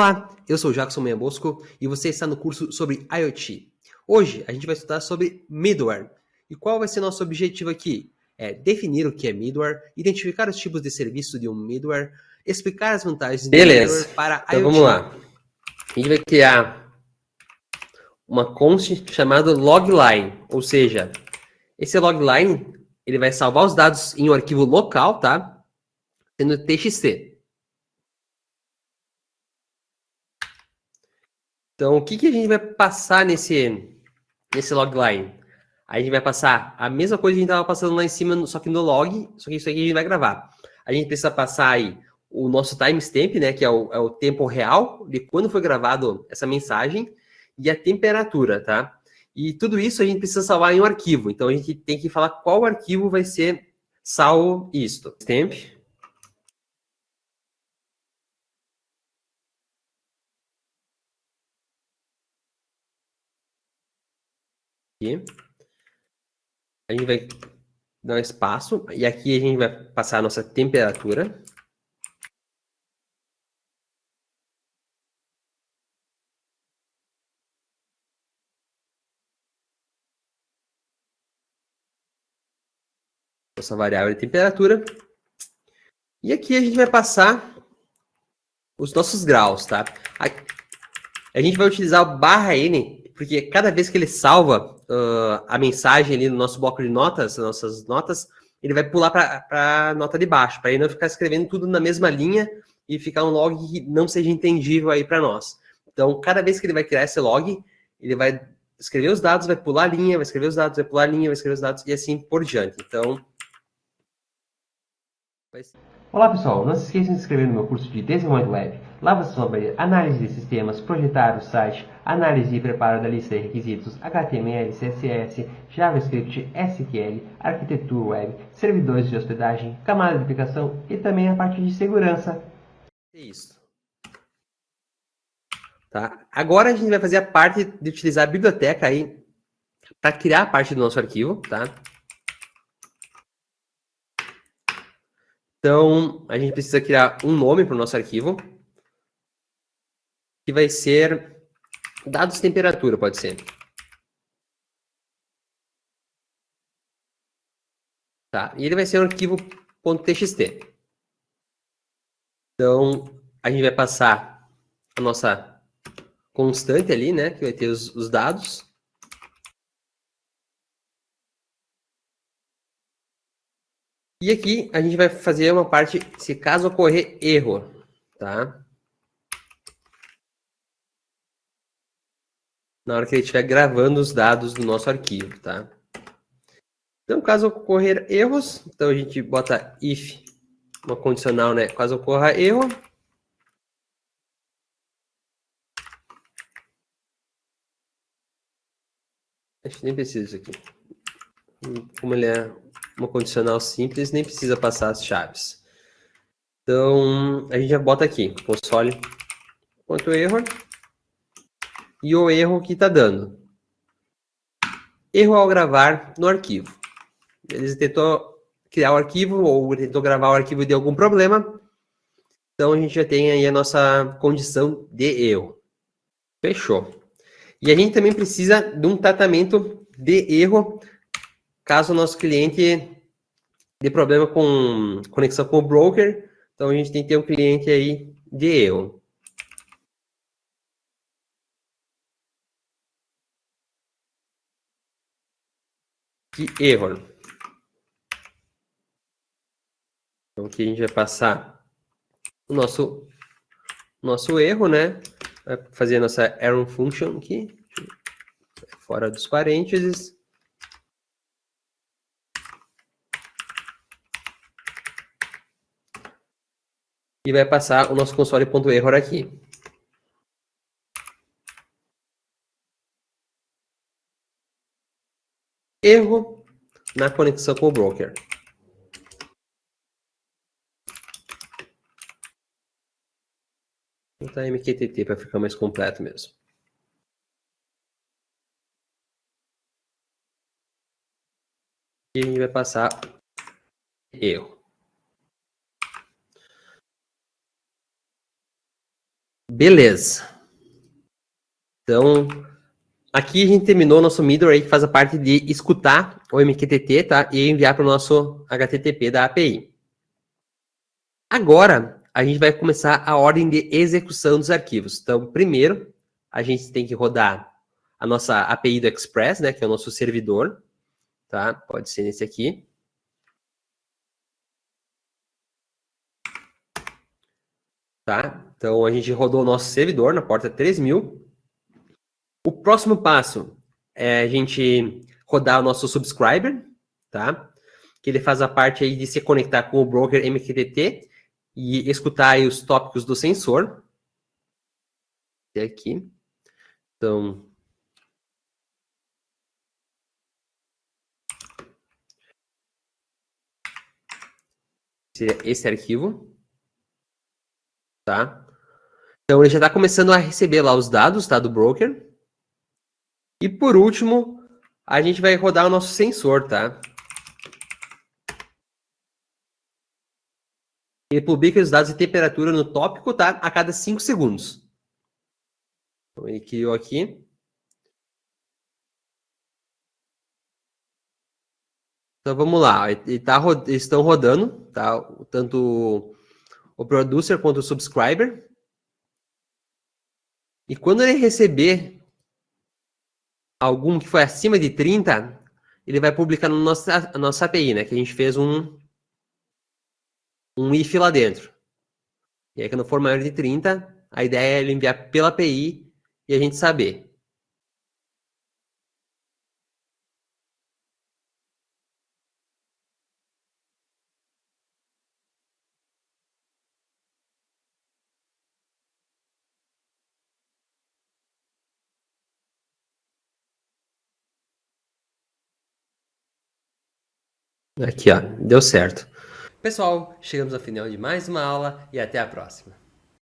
Olá, eu sou o Jackson Meia Bosco e você está no curso sobre IoT. Hoje a gente vai estudar sobre middleware. E qual vai ser nosso objetivo aqui? É definir o que é middleware, identificar os tipos de serviço de um middleware, explicar as vantagens de um middleware para então IoT. Vamos lá. A gente vai criar uma const chamada logline, ou seja, esse logline ele vai salvar os dados em um arquivo local, tá? Sendo TXT. Então, o que a gente vai passar nesse logline? A gente vai passar a mesma coisa que a gente estava passando lá em cima, só que no log, só que isso aqui a gente vai gravar. A gente precisa passar aí o nosso timestamp, né, que é o tempo real de quando foi gravado essa mensagem, e a temperatura, tá? E tudo isso a gente precisa salvar em um arquivo. Então, a gente tem que falar qual arquivo vai ser salvo isto. Temp. Aqui. A gente vai dar um espaço, e aqui a gente vai passar a nossa temperatura. Nossa variável de temperatura. E aqui a gente vai passar os nossos graus, tá? A gente vai utilizar o /n, porque cada vez que ele salva a mensagem ali no nosso bloco de notas, nossas notas, ele vai pular para a nota de baixo, para ele não ficar escrevendo tudo na mesma linha e ficar um log que não seja entendível aí para nós. Então, cada vez que ele vai criar esse log, ele vai escrever os dados, vai pular a linha, vai escrever os dados, vai pular a linha, vai escrever os dados e assim por diante. Então, Olá pessoal, não se esqueçam de se inscrever no meu curso de Desenvolvimento Web. Lá vocês vão aprender análise de sistemas, projetar o site, análise e preparo da lista de requisitos, HTML, CSS, JavaScript, SQL, arquitetura web, servidores de hospedagem, camada de aplicação e também a parte de segurança. É isso. Tá? Agora a gente vai fazer a parte de utilizar a biblioteca aí para criar a parte do nosso arquivo, tá? Então, a gente precisa criar um nome para o nosso arquivo, que vai ser dados temperatura, pode ser. Tá? E ele vai ser um arquivo .txt. Então, a gente vai passar a nossa constante ali, né? Que vai ter os dados. E aqui a gente vai fazer uma parte, se caso ocorrer erro, tá? Na hora que ele estiver gravando os dados do nosso arquivo, tá? Então, caso ocorrer erros, então a gente bota if, uma condicional, né? Caso ocorra erro. Acho que nem precisa disso aqui. Como ele é uma condicional simples, nem precisa passar as chaves. Então, a gente já bota aqui, console.error, e o erro que está dando. Erro ao gravar no arquivo. Ele tentou criar o arquivo, ou tentou gravar o arquivo e deu algum problema. Então, a gente já tem aí a nossa condição de erro. Fechou. E a gente também precisa de um tratamento de erro, caso o nosso cliente dê problema com conexão com o broker. Então, a gente tem que ter um cliente aí de erro. Que erro. Então, aqui a gente vai passar o nosso erro, né? Vai fazer a nossa error function aqui, fora dos parênteses. E vai passar o nosso console.error aqui. Erro na conexão com o broker. Vou botar MQTT para ficar mais completo mesmo. E a gente vai passar erro. Beleza. Então, aqui a gente terminou o nosso middleware que faz a parte de escutar o MQTT, tá? E enviar para o nosso HTTP da API. Agora, a gente vai começar a ordem de execução dos arquivos. Então, primeiro, a gente tem que rodar a nossa API do Express, né? Que é o nosso servidor, tá? Pode ser nesse aqui. Tá? Então, a gente rodou o nosso servidor na porta 3000. O próximo passo é a gente rodar o nosso subscriber, tá? Que ele faz a parte aí de se conectar com o broker MQTT e escutar aí os tópicos do sensor. Aqui. Então, seria esse arquivo, tá? Então, ele já está começando a receber lá os dados, tá, do broker. E por último, a gente vai rodar o nosso sensor, tá? Ele publica os dados de temperatura no tópico, tá? A cada 5 segundos. Então, ele criou aqui. Então, vamos lá. Estão rodando, tá? Tanto o producer quanto o subscriber. E quando ele receber algum que foi acima de 30, ele vai publicar na nossa API, né? Que a gente fez um if lá dentro. E aí, quando for maior de 30, a ideia é ele enviar pela API e a gente saber. Aqui, ó, deu certo. Pessoal, chegamos ao final de mais uma aula e até a próxima.